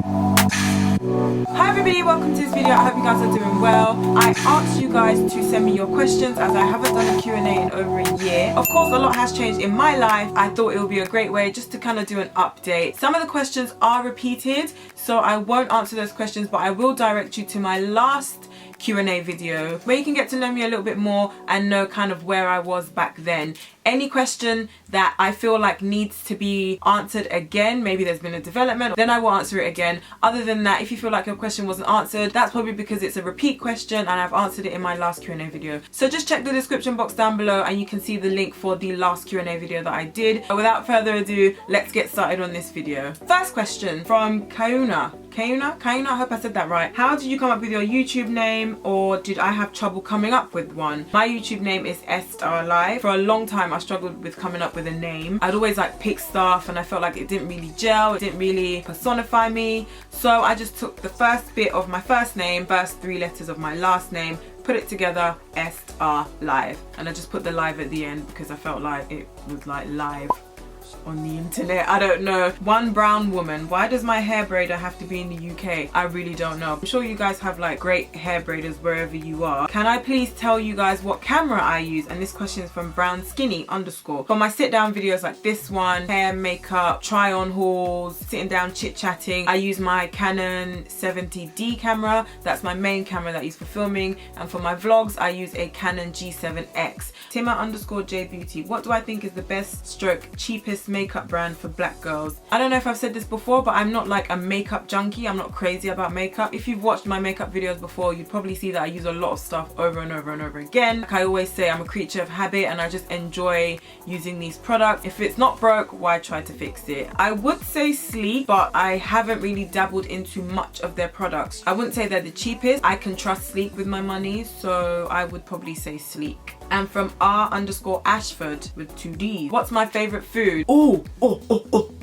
Hi everybody, welcome to this video. I hope you guys are doing well. I asked you guys to send me your questions as I haven't done a Q&A in over a year. Of course, a lot has changed in my life. I thought it would be a great way just to kind of do an update. Some of the questions are repeated, so I won't answer those questions, but I will direct you to my last Q&A video where you can get to know me a little bit more and know kind of where I was back then. Any question that I feel like needs to be answered again, maybe there's been a development, then I will answer it again. Other than that, if you feel like your question wasn't answered, that's probably because it's a repeat question and I've answered it in my last Q&A video. So just check the description box down below and you can see the link for the last Q&A video that I did. Without further ado, let's get started on this video. First question from Kauna, I hope I said that right. How did you come up with your YouTube name, or did I have trouble coming up with one? My YouTube name is estareLIVE. For a long time I struggled with coming up with a name. I'd always like pick stuff and I felt like it didn't really gel, it didn't really personify me. So I just took the first bit of my first name, first 3 letters of my last name, put it together, estareLIVE. And I just put the live at the end because I felt like it was like live on the internet. I don't know. One brown woman. Why does my hair braider have to be in the UK? I really don't know. I'm sure you guys have like great hair braiders wherever you are. Can I please tell you guys what camera I use? And this question is from brownskinny_. For my sit down videos like this one, hair, makeup, try on hauls, sitting down chit chatting, I use my Canon 70D camera. That's my main camera that I use for filming. And for my vlogs, I use a Canon G7X. Tima_JBeauty. What do I think is the best stroke cheapest makeup brand for black girls? I don't know if I've said this before, but I'm not like a makeup junkie. I'm not crazy about makeup. If you've watched my makeup videos before, you'd probably see that I use a lot of stuff over and over and over again. Like I always say, I'm a creature of habit and I just enjoy using these products. If it's not broke, why try to fix it? I would say Sleek, but I haven't really dabbled into much of their products. I wouldn't say they're the cheapest. I can trust Sleek with my money, so I would probably say Sleek. And from R_Ashford with 2 Ds. What's my favorite food? Oh god,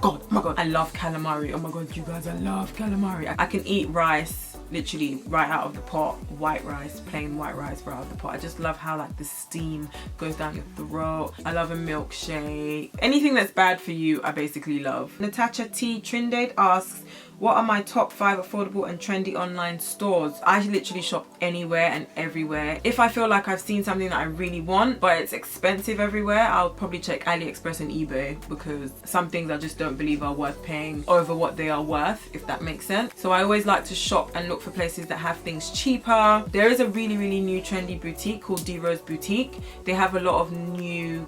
oh my god. I love calamari. Oh my god, you guys, I love calamari. I can eat rice literally right out of the pot. White rice, plain white rice right out of the pot. I just love how like the steam goes down your throat. I love a milkshake. Anything that's bad for you, I basically love. Natasha T. Trindade asks, what are my top 5 affordable and trendy online stores? I literally shop anywhere and everywhere. If I feel like I've seen something that I really want, but it's expensive everywhere, I'll probably check AliExpress and eBay, because some things I just don't believe are worth paying over what they are worth, if that makes sense. So I always like to shop and look for places that have things cheaper. There is a really new trendy boutique called DROSEBOUTIQUE. They have a lot of new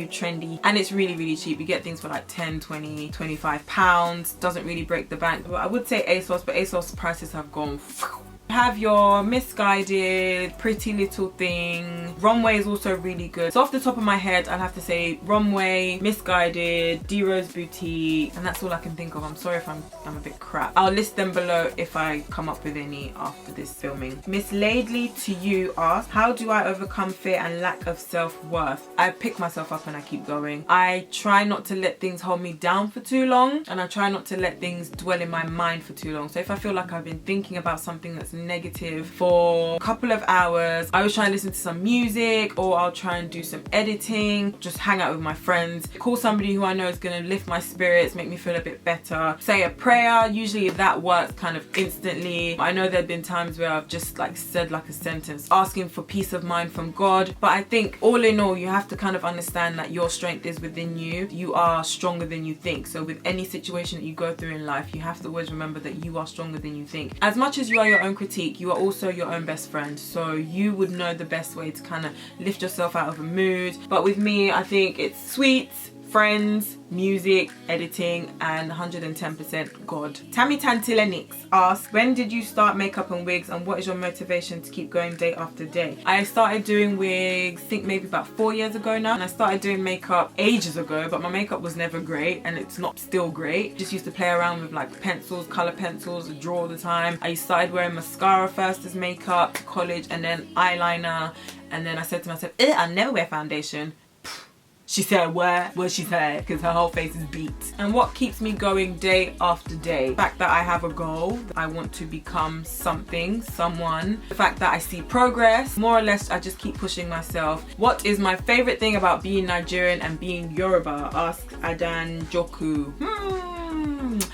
trendy, and it's really cheap. You get things for like 10, 20, 25 pounds. Doesn't really break the bank. But I would say ASOS, but ASOS prices have gone. Have your Misguided, Pretty Little Thing. Runway is also really good. So off the top of my head, I'll have to say Runway, Misguided, DROSEBOUTIQUE, and that's all I can think of. I'm sorry if I'm a bit crap. I'll list them below if I come up with any after this filming. Miss Laidley to you asks, how do I overcome fear and lack of self-worth? I pick myself up and I keep going. I try not to let things hold me down for too long, and I try not to let things dwell in my mind for too long. So if I feel like I've been thinking about something that's negative for a couple of hours, I always try and listen to some music, or I'll try and do some editing, just hang out with my friends, call somebody who I know is going to lift my spirits, make me feel a bit better, say a prayer. Usually that works kind of instantly. I know there have been times where I've just like said like a sentence asking for peace of mind from God, but I think all in all, you have to kind of understand that your strength is within you. You are stronger than you think. So with any situation that you go through in life, you have to always remember that you are stronger than you think. As much as you are your own critique, you are also your own best friend, so you would know the best way to kind of lift yourself out of a mood. But with me, I think it's sweets, friends, music, editing, and 110% God. Tammy Tantilenix asks, when did you start makeup and wigs, and what is your motivation to keep going day after day? I started doing wigs, I think maybe about 4 years ago now, and I started doing makeup ages ago, but my makeup was never great, and it's not still great. Just used to play around with like pencils, color pencils, draw all the time. I started wearing mascara first as makeup to college, and then eyeliner, and then I said to myself, I'll never wear foundation. She said, what she said, because her whole face is beat. And what keeps me going day after day? The fact that I have a goal, that I want to become something, someone. The fact that I see progress. More or less, I just keep pushing myself. What is my favorite thing about being Nigerian and being Yoruba? Asks Adan Joku.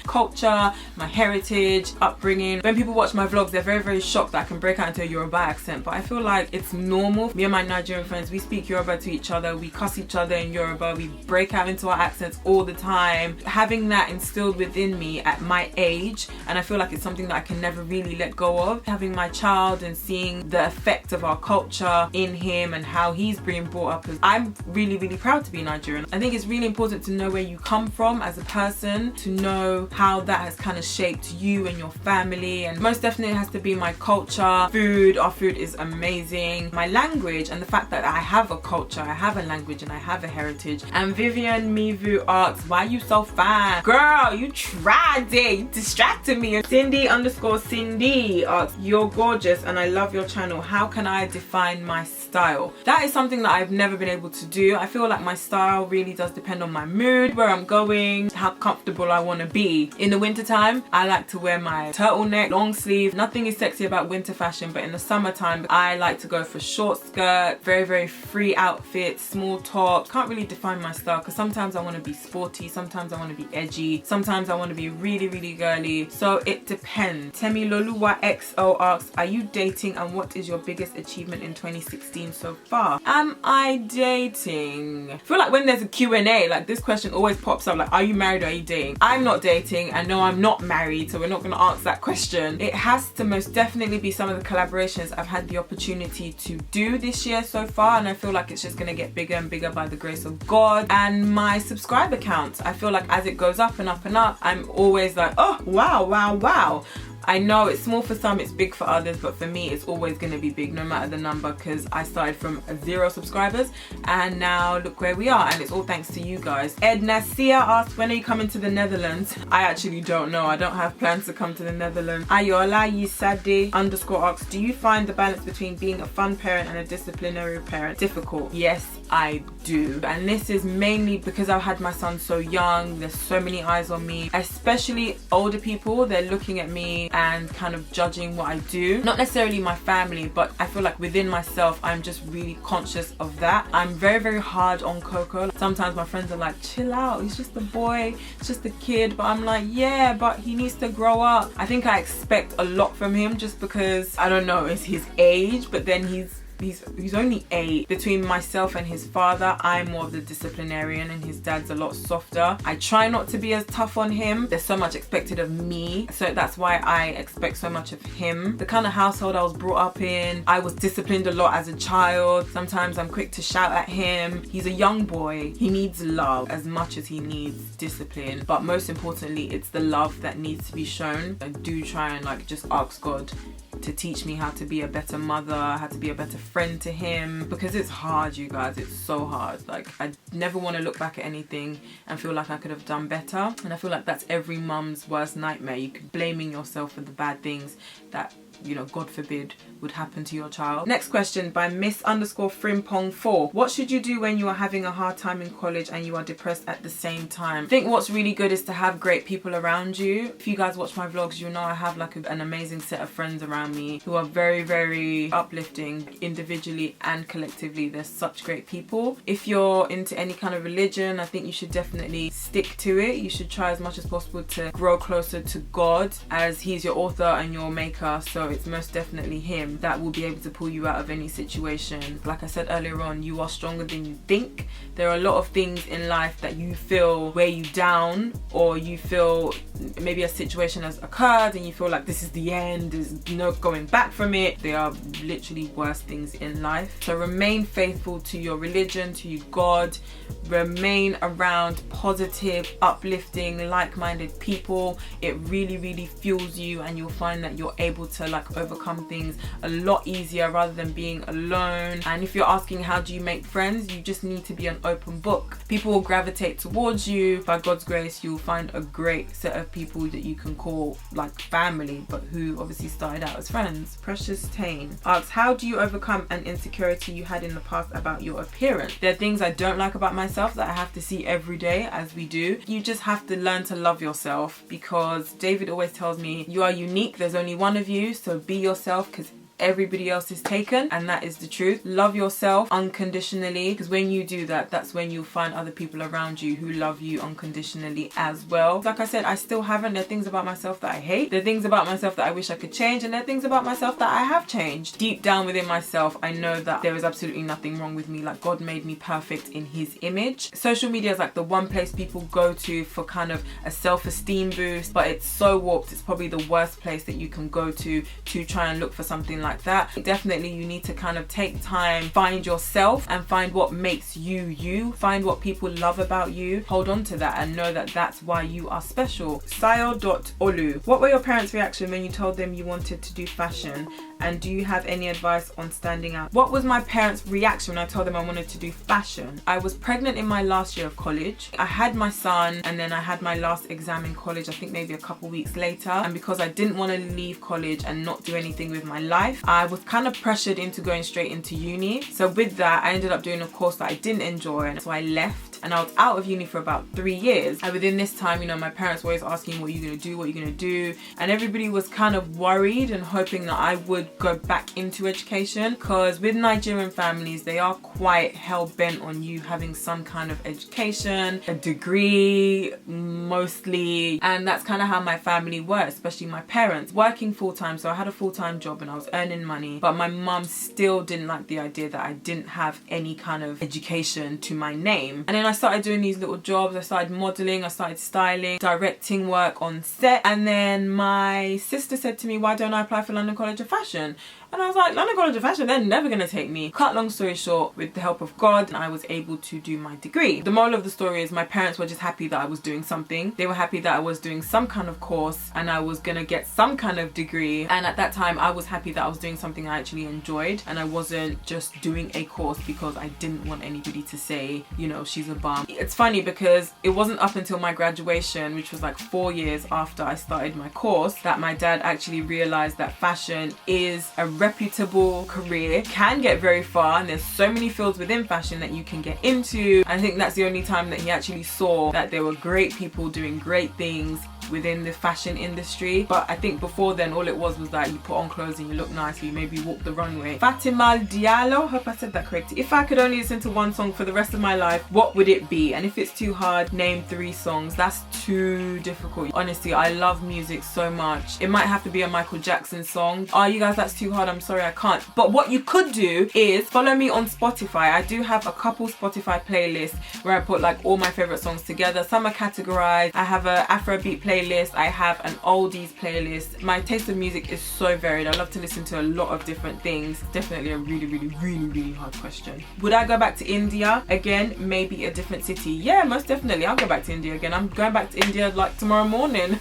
Culture, my heritage, upbringing. When people watch my vlogs, they're very, very shocked that I can break out into a Yoruba accent, but I feel like it's normal. Me and my Nigerian friends, we speak Yoruba to each other, we cuss each other in Yoruba, we break out into our accents all the time. Having that instilled within me at my age, and I feel like it's something that I can never really let go of. Having my child and seeing the effect of our culture in him and how he's being brought up, I'm really, really proud to be Nigerian. I think it's really important to know where you come from as a person, to know how that has kind of shaped you and your family, and most definitely it has to be my culture. Food, our food is amazing. My language, and the fact that I have a culture, I have a language, and I have a heritage. And Vivian Mivu asks, why are you so fine? Girl, you tried it, you distracted me. Cindy_Cindy asks, you're gorgeous and I love your channel. How can I define my style? That is something that I've never been able to do. I feel like my style really does depend on my mood, where I'm going, how comfortable I want to be. In the winter time, I like to wear my turtleneck, long sleeve. Nothing is sexy about winter fashion, but in the summertime, I like to go for short skirt, very, very free outfits, small top. Can't really define my style because sometimes I want to be sporty, sometimes I want to be edgy, sometimes I want to be really, really girly. So it depends. Temi Loluwa XO asks, are you dating and what is your biggest achievement in 2016 so far? Am I dating? I feel like when there's a Q&A, like this question always pops up, like, are you married or are you dating? I'm not dating, and no, I'm not married, so we're not going to answer that question. It has to most definitely be some of the collaborations I've had the opportunity to do this year so far, and I feel like it's just going to get bigger and bigger by the grace of God. And my subscriber count, I feel like as it goes up and up and up, I'm always like, oh wow, wow, wow. I know it's small for some, it's big for others, but for me it's always going to be big no matter the number, because I started from 0 subscribers and now look where we are, and it's all thanks to you guys. Ed Nasia asked, when are you coming to the Netherlands? I actually don't know. I don't have plans to come to the Netherlands. Ayola Yisade _ asks, do you find the balance between being a fun parent and a disciplinary parent difficult? Yes, I do. And this is mainly because I've had my son so young. There's so many eyes on me, especially older people. They're looking at me and kind of judging what I do. Not necessarily my family, but I feel like within myself, I'm just really conscious of that. I'm very, very hard on Coco. Sometimes my friends are like, chill out, he's just a boy, it's just a kid. But I'm like, yeah, but he needs to grow up. I think I expect a lot from him just because, I don't know, it's his age, but then he's only 8. Between myself and his father, I'm more of the disciplinarian and his dad's a lot softer. I try not to be as tough on him. There's so much expected of me, so that's why I expect so much of him. The kind of household I was brought up in, I was disciplined a lot as a child. Sometimes I'm quick to shout at him. He's a young boy. He needs love as much as he needs discipline, but most importantly, it's the love that needs to be shown. I do try and like just ask God to teach me how to be a better mother, how to be a better friend to him, because it's hard, you guys. It's so hard. Like, I never want to look back at anything and feel like I could have done better, and I feel like that's every mum's worst nightmare. You could blaming yourself for the bad things that, you know, God forbid, would happen to your child. Next question by Miss_Frimpong4. What should you do when you are having a hard time in college and you are depressed at the same time? I think what's really good is to have great people around you. If you guys watch my vlogs, you know I have like an amazing set of friends around me who are very, very uplifting individually and collectively. They're such great people. If you're into any kind of religion, I think you should definitely stick to it. You should try as much as possible to grow closer to God, as he's your author and your maker, so it's most definitely him that will be able to pull you out of any situation. Like I said earlier on, you are stronger than you think. There are a lot of things in life that you feel weigh you down, or you feel maybe a situation has occurred and you feel like this is the end, there's no going back from it. There are literally worse things in life. So remain faithful to your religion, to your God. Remain around positive, uplifting, like-minded people. It really, really fuels you, and you'll find that you're able to like overcome things a lot easier rather than being alone. And if you're asking how do you make friends, you just need to be an open book. People will gravitate towards you. By God's grace, you'll find a great set of people that you can call like family, but who obviously started out as friends. Precious Tane asks, how do you overcome an insecurity you had in the past about your appearance? There are things I don't like about myself that I have to see every day, as we do. You just have to learn to love yourself, because David always tells me you are unique, there's only one of you, so be yourself, because everybody else is taken, and that is the truth. Love yourself unconditionally, because when you do that, that's when you'll find other people around you who love you unconditionally as well. Like I said, I still haven't. There are things about myself that I hate. There are things about myself that I wish I could change, and there are things about myself that I have changed. Deep down within myself, I know that there is absolutely nothing wrong with me. Like, God made me perfect in his image. Social media is like the one place people go to for kind of a self-esteem boost, but it's so warped. It's probably the worst place that you can go to try and look for something like that. Definitely you need to kind of take time, find yourself and find what makes you you, find what people love about you, hold on to that and know that that's why you are special. Sayo.olu, what were your parents' reaction when you told them you wanted to do fashion, and do you have any advice on standing out? What was my parents' reaction when I told them I wanted to do fashion? I was pregnant in my last year of college. I had my son, and then I had my last exam in college, I think maybe a couple weeks later, and because I didn't want to leave college and not do anything with my life, I was kind of pressured into going straight into uni. So with that, I ended up doing a course that I didn't enjoy, and so I left, and I was out of uni for about 3 years. And within this time, you know, my parents were always asking, what are you gonna do, what are you gonna do? And everybody was kind of worried and hoping that I would go back into education, because with Nigerian families, they are quite hell-bent on you having some kind of education, a degree mostly, and that's kind of how my family were, especially my parents. Working full-time, so I had a full-time job and I was earning money, but my mum still didn't like the idea that I didn't have any kind of education to my name. And then I started doing these little jobs. I started modeling, I started styling, directing work on set, and then my sister said to me, why don't I apply for London College of Fashion? And I was like, London College of Fashion, they're never gonna take me. Cut long story short, with the help of God, I was able to do my degree. The moral of the story is my parents were just happy that I was doing something. They were happy that I was doing some kind of course and I was gonna get some kind of degree. And at that time, I was happy that I was doing something I actually enjoyed, and I wasn't just doing a course because I didn't want anybody to say, you know, she's a bum. It's funny because it wasn't up until my graduation, which was like 4 years after I started my course, that my dad actually realized that fashion is a reputable career, can get very far, and there's so many fields within fashion that you can get into. I think that's the only time that he actually saw that there were great people doing great things within the fashion industry. But I think before then, all it was that you put on clothes and you look nice, or you maybe walk the runway. Fatima Diallo, hope I said that correctly. If I could only listen to one song for the rest of my life, what would it be? And if it's too hard, name 3 songs. That's too difficult. Honestly, I love music so much. It might have to be a Michael Jackson song. Oh, you guys, that's too hard. I'm sorry, I can't. But what you could do is follow me on Spotify. I do have a couple Spotify playlists where I put like all my favorite songs together. Some are categorized. I have a Afrobeat playlist. I have an oldies playlist. My taste of music is so varied. I love to listen to a lot of different things. Definitely a really hard question. Would I go back to India again? Maybe a different city. Yeah, most definitely. I'll go back to India again. I'm going back to India like tomorrow morning.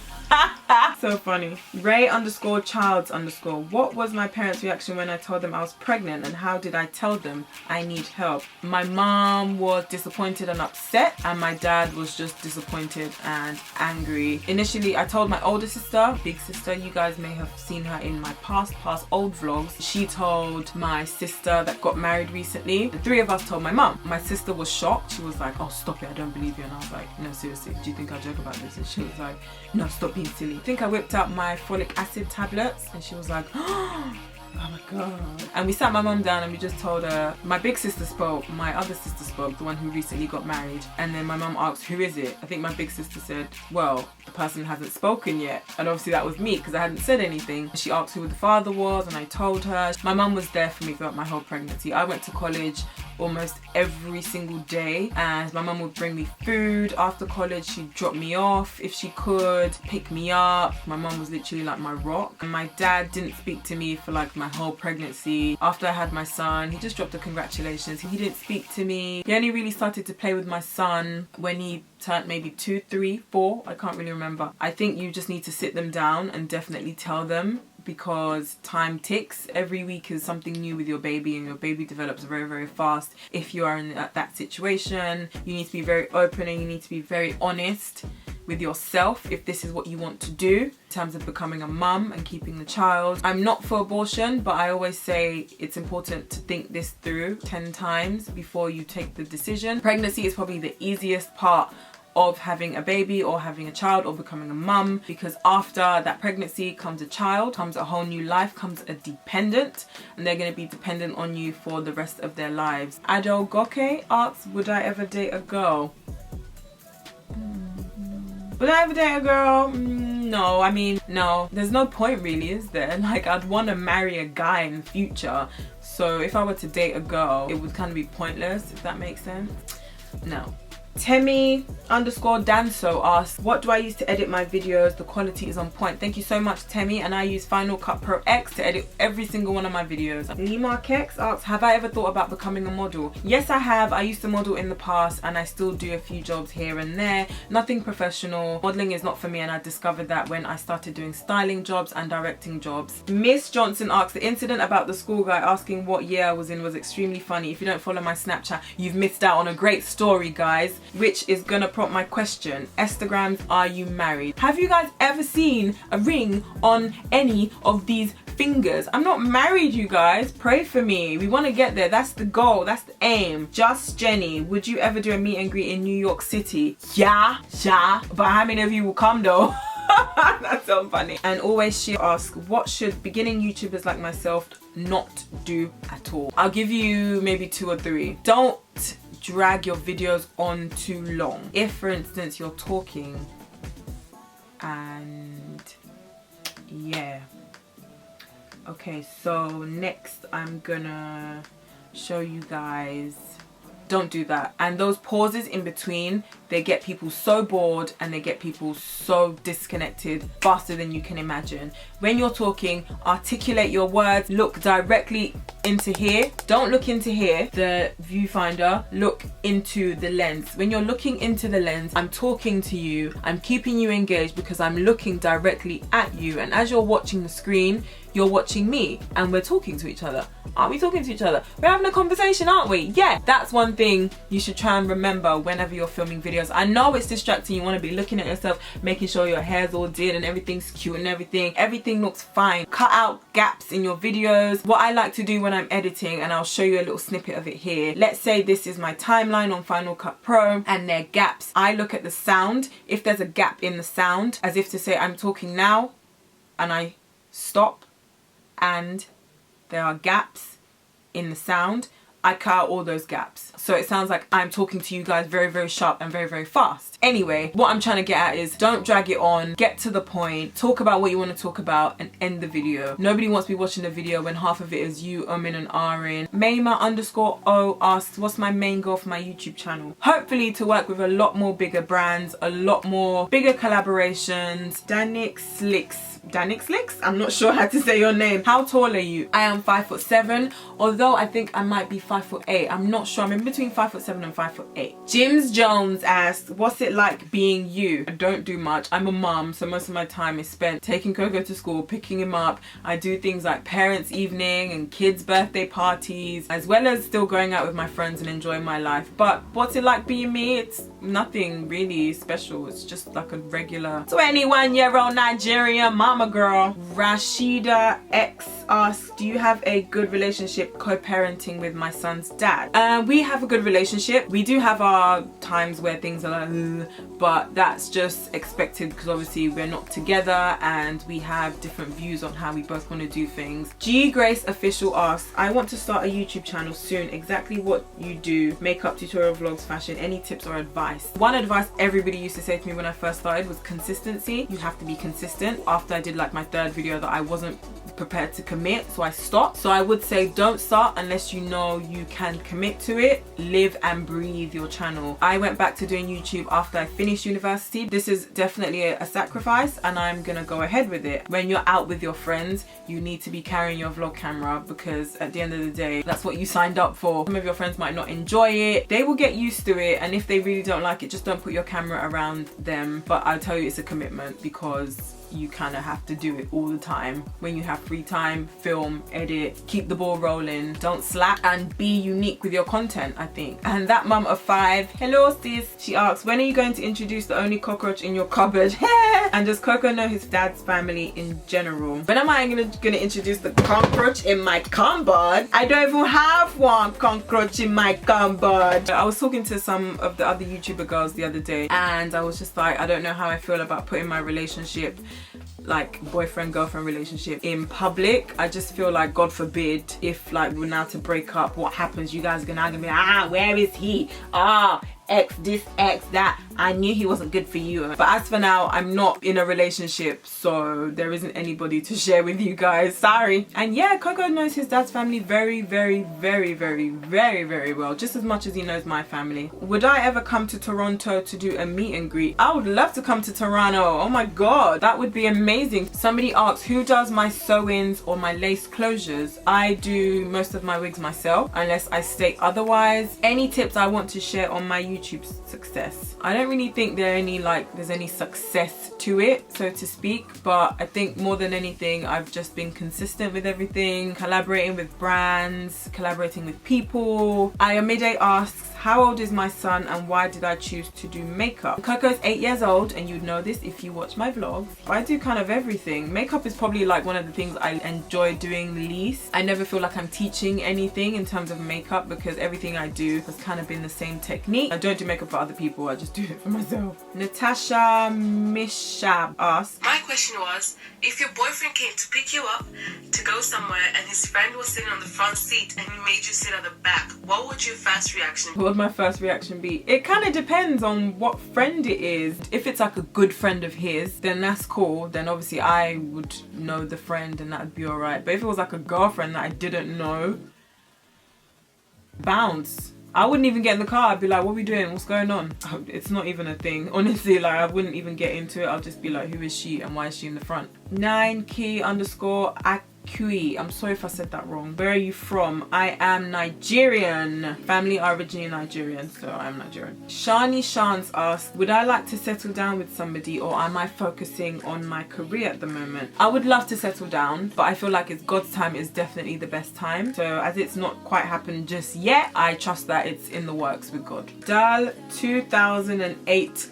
So funny. Ray_Childs_. What was my parents' reaction when I told them I was pregnant, and how did I tell them I need help? My mom was disappointed and upset, and my dad was just disappointed and angry. Initially, I told my older sister, big sister, you guys may have seen her in my past old vlogs. She told my sister that got married recently. The 3 of us told my mom. My sister was shocked. She was like, oh, stop it, I don't believe you. And I was like, no, seriously, do you think I joke about this? And she was like, no, stop being silly. I think I whipped out my folic acid tablets, and she was like, oh my god. And we sat my mum down and we just told her. My big sister spoke, my other sister spoke, the one who recently got married, and then my mum asked, who is it? I think my big sister said, well, the person hasn't spoken yet. And obviously that was me, because I hadn't said anything. She asked who the father was, and I told her. My mum was there for me throughout my whole pregnancy. I went to college almost every single day, and my mum would bring me food after college. She'd drop me off if she could, pick me up. My mum was literally like my rock. And my dad didn't speak to me for like my whole pregnancy. After I had my son, he just dropped a congratulations. He didn't speak to me. He only really started to play with my son when he turned maybe 2, 3, 4. I can't really remember. I think you just need to sit them down and definitely tell them, because time ticks. Every week is something new with your baby, and your baby develops very fast. If you are in that situation, you need to be very open, and you need to be very honest with yourself if this is what you want to do in terms of becoming a mum and keeping the child. I'm not for abortion, but I always say it's important to think this through 10 times before you take the decision. Pregnancy is probably the easiest part of having a baby or having a child or becoming a mum, because after that pregnancy comes a child, comes a whole new life, comes a dependent, and they're going to be dependent on you for the rest of their lives. Adogoke asks, would I ever date a girl? Would I ever date a girl? No, I mean, no. There's no point really, is there? Like, I'd want to marry a guy in the future. So if I were to date a girl, it would kind of be pointless, if that makes sense. No. Temi_Danso asks, what do I use to edit my videos? The quality is on point. Thank you so much, Temi, and I use Final Cut Pro X to edit every single one of my videos. Lima Kex asks, have I ever thought about becoming a model? Yes, I have. I used to model in the past and I still do a few jobs here and there. Nothing professional. Modeling is not for me, and I discovered that when I started doing styling jobs and directing jobs. Miss Johnson asks, the incident about the school guy asking what year I was in was extremely funny. If you don't follow my Snapchat, you've missed out on a great story, guys. Which is gonna prompt my question. Instagrams, are you married? Have you guys ever seen a ring on any of these fingers? I'm not married, you guys. Pray for me. We want to get there. That's the goal. That's the aim. Just Jenny, would you ever do a meet and greet in New York City? Yeah. But how many of you will come though? That's so funny. And Always She asks, what should beginning YouTubers like myself not do at all? I'll give you maybe 2 or 3. Don't drag your videos on too long. If, for instance, you're talking and yeah. Okay, so next I'm gonna show you guys. Don't do that. And those pauses in between, they get people so bored and they get people so disconnected faster than you can imagine. When you're talking, articulate your words, look directly into here. Don't look into here, the viewfinder, look into the lens. When you're looking into the lens, I'm talking to you, I'm keeping you engaged because I'm looking directly at you, and as you're watching the screen, you're watching me and we're talking to each other. Aren't we talking to each other? We're having a conversation, aren't we? Yeah, that's one thing you should try and remember whenever you're filming videos. I know it's distracting, you want to be looking at yourself, making sure your hair's all did and everything's cute and everything looks fine. Cut out gaps in your videos. What I like to do when I'm editing, and I'll show you a little snippet of it here. Let's say this is my timeline on Final Cut Pro and there are gaps. I look at the sound. If there's a gap in the sound, as if to say I'm talking now, and I stop and there are gaps in the sound, I cut out all those gaps. So it sounds like I'm talking to you guys very, very sharp and very, very fast. Anyway, what I'm trying to get at is don't drag it on, get to the point, talk about what you want to talk about and end the video. Nobody wants to be watching the video when half of it is you umming and ahhing. Mayma_O asks, what's my main goal for my YouTube channel? Hopefully to work with a lot more bigger brands, a lot more bigger collaborations. Danix, I'm not sure how to say your name. How tall are you? I am 5'7", although I think I might be 5'8". I'm not sure. I'm in between 5'7" and 5'8". Jims Jones asks, what's it like being you? I don't do much. I'm a mum, so most of my time is spent taking Coco to school, picking him up. I do things like parents' evening and kids' birthday parties, as well as still going out with my friends and enjoying my life. But what's it like being me? It's nothing really special. It's just like a regular 21-year-old Nigerian mama girl. Rashida X asks, do you have a good relationship co-parenting with my son's dad? We have a good relationship. We do have our times where things are like, but that's just expected because obviously we're not together and we have different views on how we both want to do things. G Grace Official asks, I want to start a YouTube channel soon. Exactly what you do? Makeup, tutorial, vlogs, fashion, any tips or advice? One advice everybody used to say to me when I first started was consistency. You have to be consistent. After I did like my 3rd video that I wasn't prepared to commit, so I stopped. So I would say don't start unless you know you can commit to it. Live and breathe your channel. I went back to doing YouTube after I finished university. This is definitely a sacrifice and I'm gonna go ahead with it. When you're out with your friends, you need to be carrying your vlog camera because at the end of the day, that's what you signed up for. Some of your friends might not enjoy it. They will get used to it, and if they really don't like it, just don't put your camera around them. But I'll tell you, it's a commitment because you kind of have to do it all the time. When you have free time, film, edit, keep the ball rolling, don't slack, and be unique with your content, I think. And that mum of 5, hello sis, she asks, when are you going to introduce the only cockroach in your cupboard? And does Coco know his dad's family in general? When am I gonna introduce the cockroach in my cupboard? I don't even have one cockroach in my cupboard. I was talking to some of the other YouTuber girls the other day, and I was just like, I don't know how I feel about putting my relationship, like boyfriend girlfriend relationship, in public. I just feel like, God forbid, if like we're now to break up, what happens? You guys are gonna be like, where is he? X this, X that. I knew he wasn't good for you. But as for now, I'm not in a relationship, so there isn't anybody to share with you guys. Sorry. And yeah, Coco knows his dad's family very, very, very, very, very, very well. Just as much as he knows my family. Would I ever come to Toronto to do a meet and greet? I would love to come to Toronto. Oh my god, that would be amazing. Somebody asked, who does my sew-ins or my lace closures? I do most of my wigs myself, unless I state otherwise. Any tips I want to share on my YouTube success? I don't really think there's any success to it, so to speak, but I think more than anything I've just been consistent with everything, collaborating with brands, collaborating with people. Ayomide asks, how old is my son and why did I choose to do makeup? Coco's 8 years old, and you'd know this if you watch my vlogs. I do kind of everything. Makeup is probably like one of the things I enjoy doing the least. I never feel like I'm teaching anything in terms of makeup because everything I do has kind of been the same technique. I don't do makeup for other people, I just do it for myself. Natasha Mishab asks, my question was, if your boyfriend came to pick you up to go somewhere and his friend was sitting on the front seat and he made you sit at the back, what would your first reaction be? What would my first reaction be? It kind of depends on what friend it is. If it's like a good friend of his, then that's cool. Then obviously I would know the friend and that would be alright. But if it was like a girlfriend that I didn't know, bounce. I wouldn't even get in the car. I'd be like, what are we doing? What's going on? It's not even a thing. Honestly, like I wouldn't even get into it. I'll just be like, who is she and why is she in the front? 9key_Akui. I'm sorry if I said that wrong. Where are you from? I am Nigerian. Family are originally Nigerian, so I'm Nigerian. Shani Shans asked, would I like to settle down with somebody or am I focusing on my career at the moment? I would love to settle down, but I feel like it's God's time is definitely the best time. So as it's not quite happened just yet, I trust that it's in the works with God. Dal 2008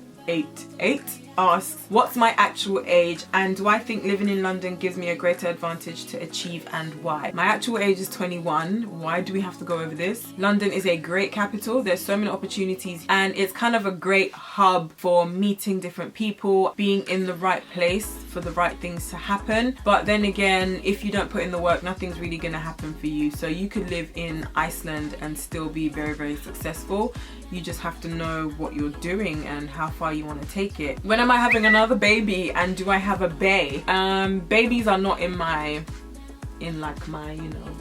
asks, what's my actual age and do I think living in London gives me a greater advantage to achieve and why? My actual age is 21. Why do we have to go over this? London is a great capital. There's so many opportunities and it's kind of a great hub for meeting different people, being in the right place for the right things to happen. But then again, if you don't put in the work, nothing's really gonna happen for you. So you could live in Iceland and still be very, very successful. You just have to know what you're doing and how far you want to take it. When am I having another baby and do I have a bae? Babies are not in my, you know,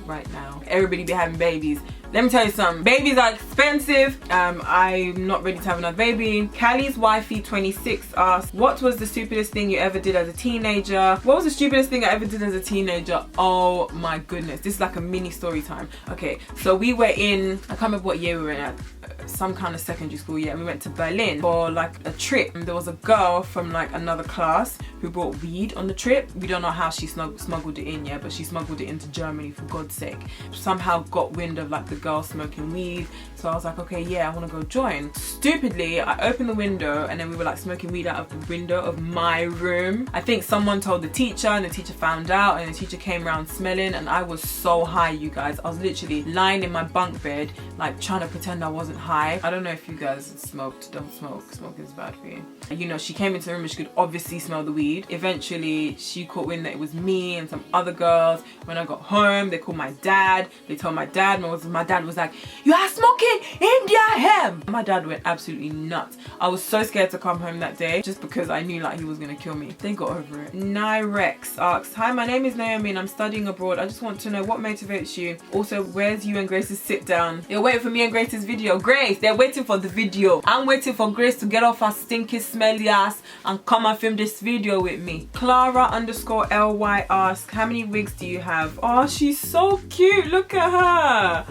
right now. Everybody be having babies. Let me tell you something, babies are expensive. I'm not ready to have another baby. Callie's wifey 26 asked, what was the stupidest thing you ever did as a teenager? What was the stupidest thing I ever did as a teenager? Oh my goodness, this is like a mini story time. Okay, so we were in, I can't remember what year we were in at, some kind of secondary school year, and we went to Berlin for like a trip. And there was a girl from like another class who brought weed on the trip. We don't know how she smuggled it in, yeah, but she smuggled it into Germany for God's sake. Somehow got wind of like the girl smoking weed, so I was like, okay, yeah, I want to go join. Stupidly, I opened the window and then we were like smoking weed out of the window of my room. I think someone told the teacher and the teacher found out and the teacher came around smelling, and I was so high, you guys. I was literally lying in my bunk bed like trying to pretend I wasn't high. I don't know if you guys smoked. Don't smoke. Smoking is bad for you. You know, she came into the room and she could obviously smell the weed. Eventually she caught wind that it was me and some other girls. When I got home, they called my dad. They told my dad. My dad was like, you are smoking India hemp. My dad went absolutely nuts. I was so scared to come home that day just because I knew like he was gonna kill me. They got over it. Nyrex asks, hi, my name is Naomi and I'm studying abroad. I just want to know what motivates you. Also, where's you and Grace's sit down? You're waiting for me and Grace's video. Grace, they're waiting for the video. I'm waiting for Grace to get off her stinky smelly ass and come and film this video with me. Clara_LY asks, how many wigs do you have? Oh, she's so cute. Look at her.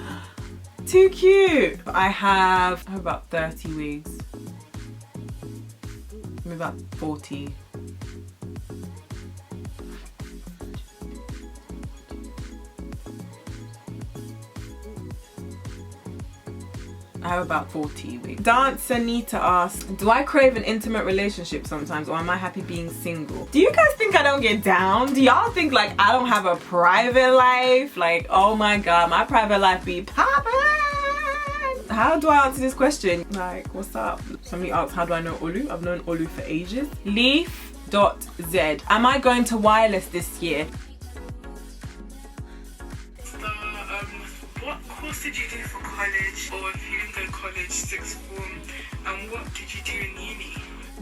Too cute. I have about 30 wigs. Maybe about 40. I have about 40 wigs. Dance Anita asks, do I crave an intimate relationship sometimes, or am I happy being single? Do you guys think I don't get down? Do y'all think like I don't have a private life? Like, oh my god, my private life be poppin'. How do I answer this question? Like, what's up? Somebody asked, how do I know Olu? I've known Olu for ages. Leaf.z, am I going to wireless this year? What course did you do for college, or if you didn't go to college, sixth form, and what did you do in uni?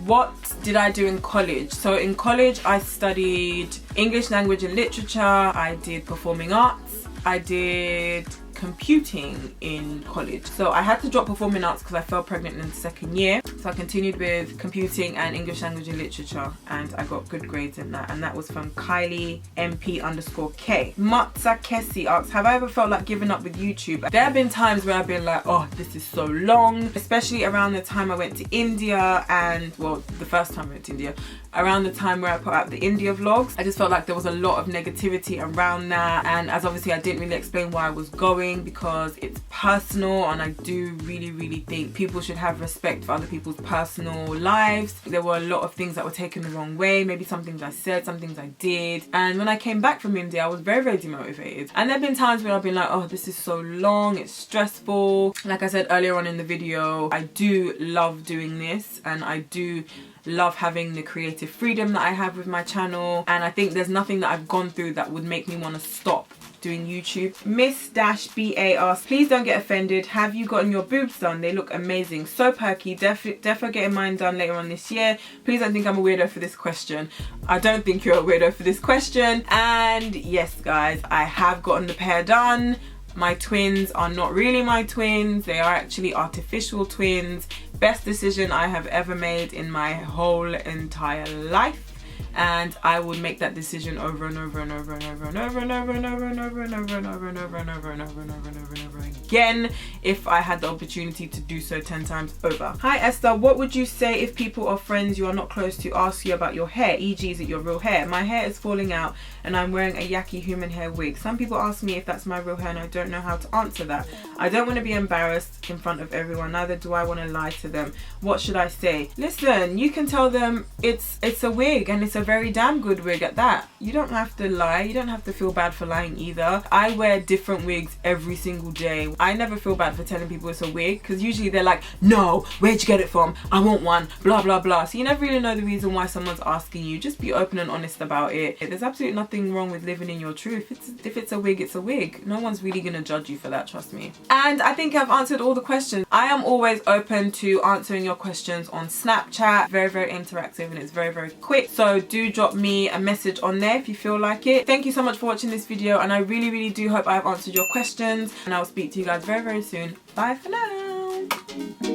What did I do in college? So in college I studied English language and literature, I did performing arts, I did computing in college. So I had to drop performing arts because I fell pregnant in the second year. So I continued with computing and English language and literature, and I got good grades in that, and that was from Kylie MP_K. Matza Kessie asks, have I ever felt like giving up with YouTube? There have been times where I've been like, oh, this is so long, especially around the time I went to India, and well, the first time I went to India, around the time where I put out the India vlogs. I just felt like there was a lot of negativity around that, and as obviously I didn't really explain why I was going because it's personal, and I do really think people should have respect for other people's personal lives. There were a lot of things that were taken the wrong way, maybe some things I said, some things I did, and when I came back from India I was very demotivated. And there have been times when I've been like, oh, this is so long, it's stressful. Like I said earlier on in the video, I do love doing this, and I do love having the creative freedom that I have with my channel, and I think there's nothing that I've gone through that would make me want to stop doing YouTube. Miss-BA asks, please don't get offended, have you gotten your boobs done? They look amazing, so perky. Defo getting mine done later on this year. Please don't think I'm a weirdo for this question. I don't think you're a weirdo for this question. And yes guys, I have gotten the pair done. My twins are not really my twins, they are actually artificial twins. Best decision I have ever made in my whole entire life, and I would make that decision over and over and over and over and over and over and over and over and over and over and over and over and over and over and over and over again if I had the opportunity to do so 10 times over. Hi Esther, what would you say if people or friends you are not close to ask you about your hair, e.g. is it your real hair? My hair is falling out and I'm wearing a yucky human hair wig. Some people ask me if that's my real hair and I don't know how to answer that. I don't want to be embarrassed in front of everyone, neither do I want to lie to them. What should I say? Listen, you can tell them it's a wig, and it's a very damn good wig at that. You don't have to lie, you don't have to feel bad for lying either. I wear different wigs every single day. I never feel bad for telling people it's a wig, because usually they're like, no, where'd you get it from? I want one, blah blah blah. So you never really know the reason why someone's asking you. Just be open and honest about it. There's absolutely nothing wrong with living in your truth. If it's a wig, it's a wig. No one's really gonna judge you for that, trust me. And I think I've answered all the questions. I am always open to answering your questions on Snapchat. Very interactive, and it's very quick. So do drop me a message on there if you feel like it. Thank you so much for watching this video, and I really do hope I have answered your questions, and I'll speak to you guys very soon. Bye for now.